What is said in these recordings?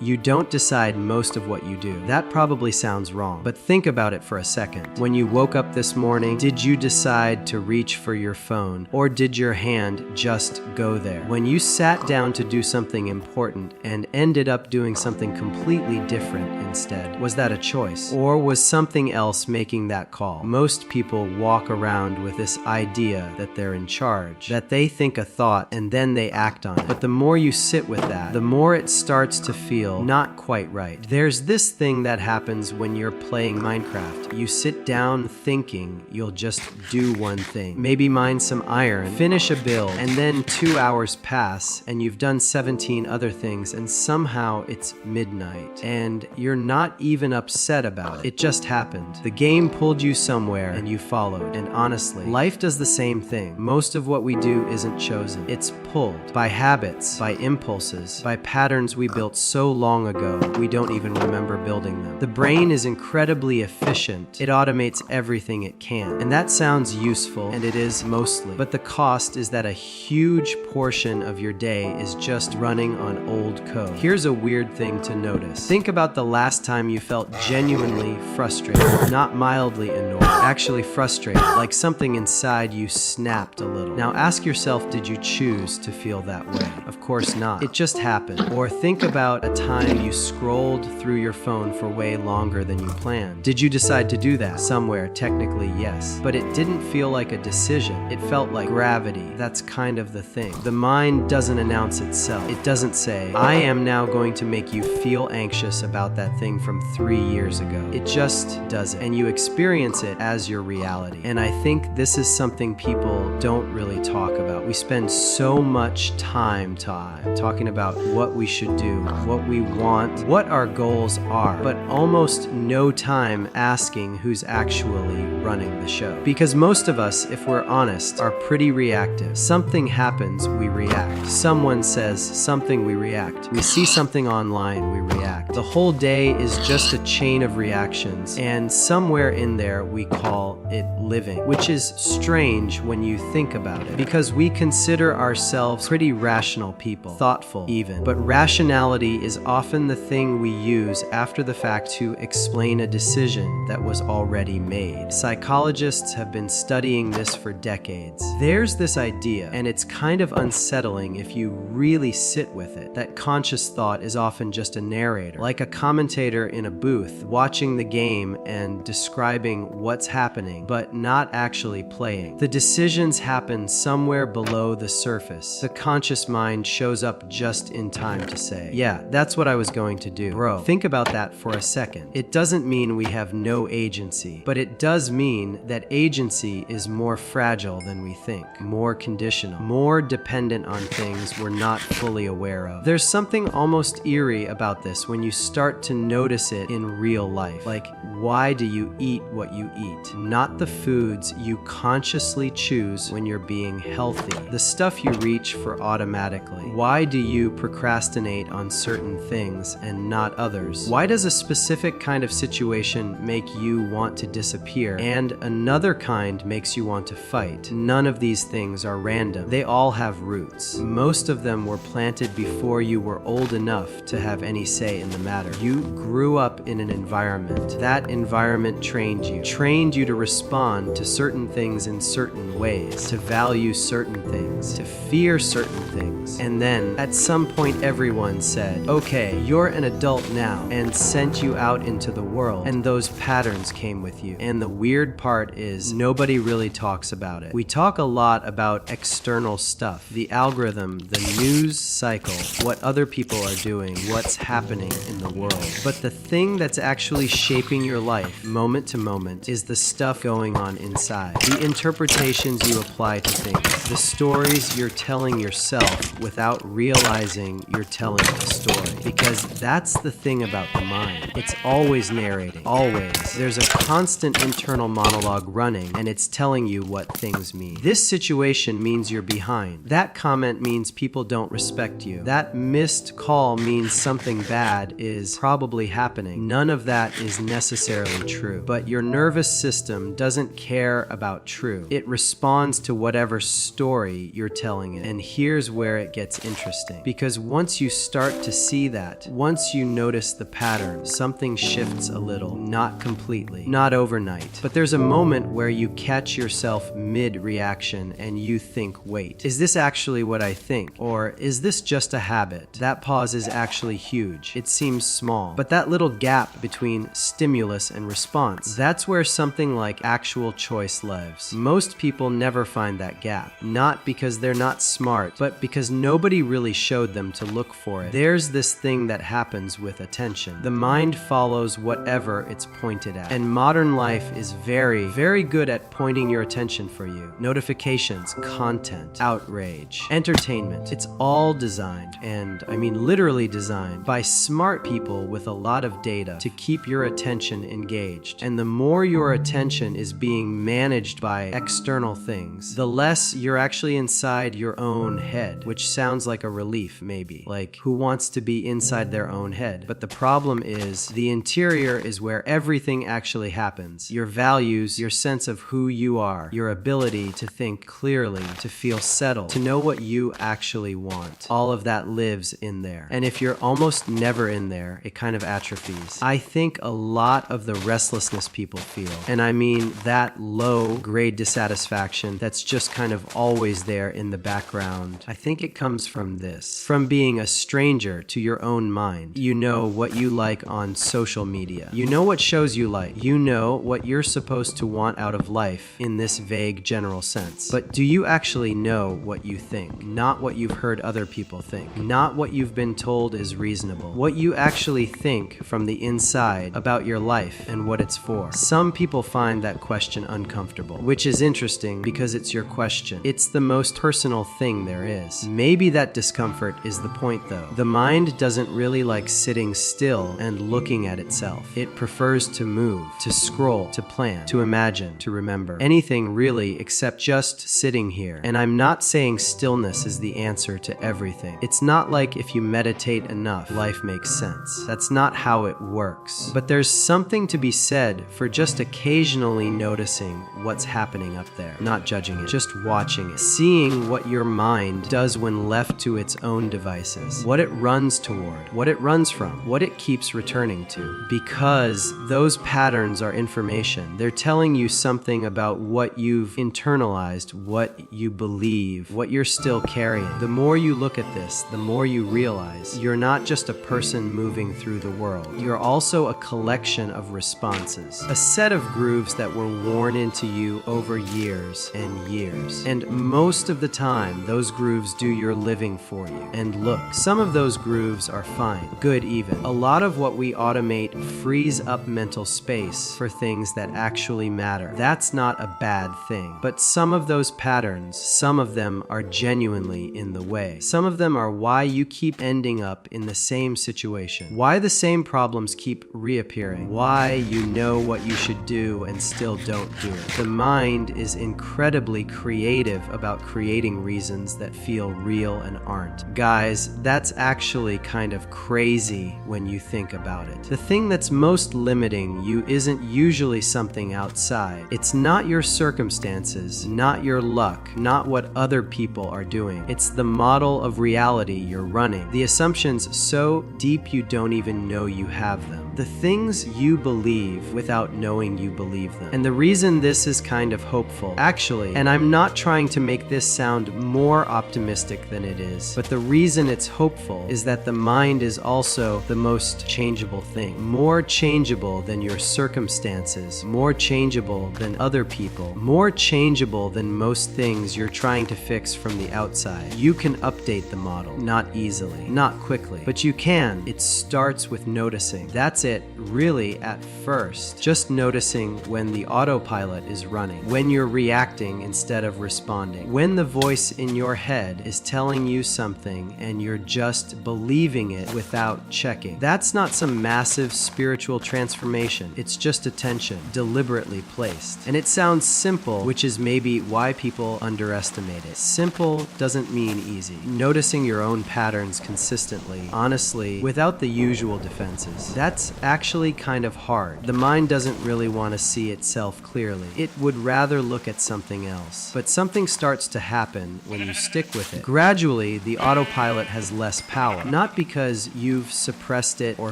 You don't decide most of what you do. That probably sounds wrong, but think about it for a second. When you woke up this morning, did you decide to reach for your phone, or did your hand just go there? When you sat down to do something important and ended up doing something completely different instead, was that a choice? Or was something else making that call? Most people walk around with this idea that they're in charge, that they think a thought and then they act on it. But the more you sit with that, the more it starts to feel not quite right. There's this thing that happens when you're playing Minecraft. You sit down thinking you'll just do one thing. Maybe mine some iron, finish a build, and then 2 hours pass and you've done 17 other things and somehow it's midnight and you're not even upset about it. It just happened. The game pulled you somewhere and you followed. And honestly, life does the same thing. Most of what we do isn't chosen. It's pulled by habits, by impulses, by patterns we built so long ago we don't even remember building them. The brain is incredibly efficient. It automates everything it can. And that sounds useful, and it is mostly. But the cost is that a huge portion of your day is just running on old code. Here's a weird thing to notice. Think about the last time you felt genuinely frustrated, not mildly annoyed, actually frustrated, like something inside you snapped a little. Now ask yourself, did you choose to feel that way? Of course not. It just happened. Or think about a time you scrolled through your phone for way longer than you planned. Did you decide to do that? Somewhere, technically, yes. But it didn't feel like a decision. It felt like gravity. That's kind of the thing. The mind doesn't announce itself. It doesn't say, I am now going to make you feel anxious about that thing from 3 years ago. It just does it. And you experience it as your reality. And I think this is something people don't really talk about. We spend so much time talking about what we should do, what we want, what our goals are, but almost no time asking who's actually running the show. Because most of us, if we're honest, are pretty reactive. Something happens, we react. Someone says something, we react. We see something online, we react. The whole day is just a chain of reactions, and somewhere in there we call it living, which is strange when you think about it, because we consider ourselves pretty rational people, thoughtful even. But rationality is often the thing we use after the fact to explain a decision that was already made. Psychologists have been studying this for decades. There's this idea, and it's kind of unsettling if you really sit with it, that conscious thought is often just a narrator, like a commentator in a booth, watching the game and describing what's happening, but not actually playing. The decisions happen somewhere below the surface. The conscious mind shows up just in time to say, yeah, that's what I was going to do. Bro, think about that for a second. It doesn't mean we have no agency, but it does mean that agency is more fragile than we think, more conditional, more dependent on things we're not fully aware of. There's something almost eerie about this when you start to notice it in real life. Like, why do you eat what you eat? Not the foods you consciously choose when you're being healthy, the stuff you reach for automatically. Why do you procrastinate on certain things and not others? Why does a specific kind of situation make you want to disappear and another kind makes you want to fight? None of these things are random. They all have roots. Most of them were planted before you were old enough to have any say in the matter. You grew up in an environment. That environment trained you to respond to certain things in certain ways, to value certain things, to fear certain things. And then at some point everyone said, okay, you're an adult now, and sent you out into the world, and those patterns came with you. And the weird part is nobody really talks about it. We talk a lot about external stuff, the algorithm, the news cycle, what other people are doing, what's happening in the world. But the thing that's actually shaping your life moment to moment is the stuff going on inside, the interpretations you apply to things, the stories you're telling yourself without realizing you're telling a story. Because that's the thing about the mind. It's always narrating, always. There's a constant internal monologue running, and it's telling you what things mean. This situation means you're behind. That comment means people don't respect you. That missed call means something bad is probably happening. None of that is necessarily true, but your nervous system doesn't care about true. It responds to whatever story you're telling it. And here's where it gets interesting, because once you start to see that, that. Once you notice the pattern, something shifts a little, not completely, not overnight. But there's a moment where you catch yourself mid-reaction and you think, wait, is this actually what I think? Or is this just a habit? That pause is actually huge. It seems small, but that little gap between stimulus and response, that's where something like actual choice lives. Most people never find that gap, not because they're not smart, but because nobody really showed them to look for it. There's this thing that happens with attention. The mind follows whatever it's pointed at. And modern life is very, very good at pointing your attention for you. Notifications, content, outrage, entertainment. It's all designed, and I mean literally designed, by smart people with a lot of data to keep your attention engaged. And the more your attention is being managed by external things, the less you're actually inside your own head, which sounds like a relief maybe. Like, who wants to be inside their own head? But the problem is, the interior is where everything actually happens. Your values, your sense of who you are, your ability to think clearly, to feel settled, to know what you actually want. All of that lives in there. And if you're almost never in there, it kind of atrophies. I think a lot of the restlessness people feel, and I mean that low grade dissatisfaction that's just kind of always there in the background, I think it comes from this. From being a stranger to your own mind. You know what you like on social media. You know what shows you like. You know what you're supposed to want out of life in this vague general sense. But do you actually know what you think? Not what you've heard other people think. Not what you've been told is reasonable. What you actually think from the inside about your life and what it's for. Some people find that question uncomfortable, which is interesting because it's your question. It's the most personal thing there is. Maybe that discomfort is the point though. The mind doesn't really like sitting still and looking at itself. It prefers to move, to scroll, to plan, to imagine, to remember. Anything really except just sitting here. And I'm not saying stillness is the answer to everything. It's not like if you meditate enough, life makes sense. That's not how it works. But there's something to be said for just occasionally noticing what's happening up there, not judging it, just watching it, seeing what your mind does when left to its own devices, what it runs toward, what it runs from, what it keeps returning to. Because those patterns are information. They're telling you something about what you've internalized, what you believe, what you're still carrying. The more you look at this, the more you realize you're not just a person moving through the world. You're also a collection of responses, a set of grooves that were worn into you over years and years. And most of the time, those grooves do your living for you. And look, some of those grooves are fine, good even. A lot of what we automate frees up mental space for things that actually matter. That's not a bad thing. But some of those patterns, some of them are genuinely in the way. Some of them are why you keep ending up in the same situation. Why the same problems keep reappearing. Why you know what you should do and still don't do it. The mind is incredibly creative about creating reasons that feel real and aren't. Guys, that's actually kind of crazy when you think about it. The thing that's most limiting you isn't usually something outside. It's not your circumstances, not your luck, not what other people are doing. It's the model of reality you're running. The assumptions so deep you don't even know you have them. The things you believe without knowing you believe them. And the reason this is kind of hopeful, actually, and I'm not trying to make this sound more optimistic than it is, but the reason it's hopeful is that the mind is also the most changeable thing. More changeable than your circumstances, more changeable than other people, more changeable than most things you're trying to fix from the outside. You can update the model, not easily, not quickly, but you can. It starts with noticing. That's it, really, at first. Just noticing when the autopilot is running, when you're reacting instead of responding, when the voice in your head is telling you something and you're just believing it without checking. That's not some massive spiritual transformation. It's just attention, deliberately placed. And it sounds simple, which is maybe why people underestimate it. Simple doesn't mean easy. Noticing your own patterns consistently, honestly, without the usual defenses, that's actually kind of hard. The mind doesn't really want to see itself clearly. It would rather look at something else. But something starts to happen when you stick with it. Gradually, the autopilot has less power. Not because because you've suppressed it or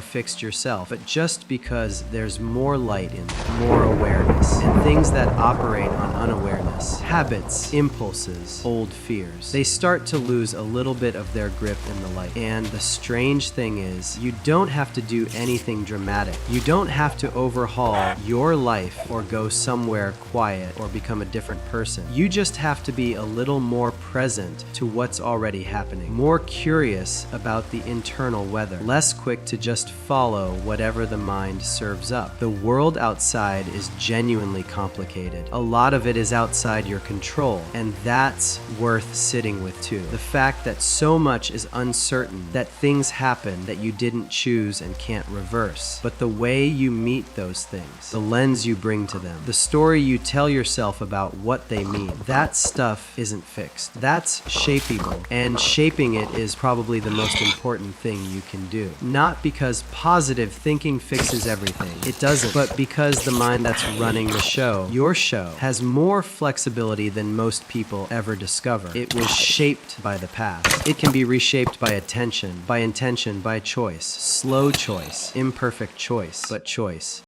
fixed yourself, but just because there's more light in them, more awareness, and things that operate on unawareness, habits, impulses, old fears. They start to lose a little bit of their grip in the light. And the strange thing is, you don't have to do anything dramatic. You don't have to overhaul your life or go somewhere quiet or become a different person. You just have to be a little more present to what's already happening, more curious about the internal weather, less quick to just follow whatever the mind serves up. The world outside is genuinely complicated. A lot of it is outside your control, and that's worth sitting with too. The fact that so much is uncertain, that things happen that you didn't choose and can't reverse. But the way you meet those things, the lens you bring to them, the story you tell yourself about what they mean, that stuff isn't fixed. That's shapeable, and shaping it is probably the most important thing you can do. Not because positive thinking fixes everything. It doesn't. But because the mind that's running the show, your show, has more flexibility than most people ever discover. It was shaped by the past. It can be reshaped by attention, by intention, by choice. Slow choice, imperfect choice, but choice.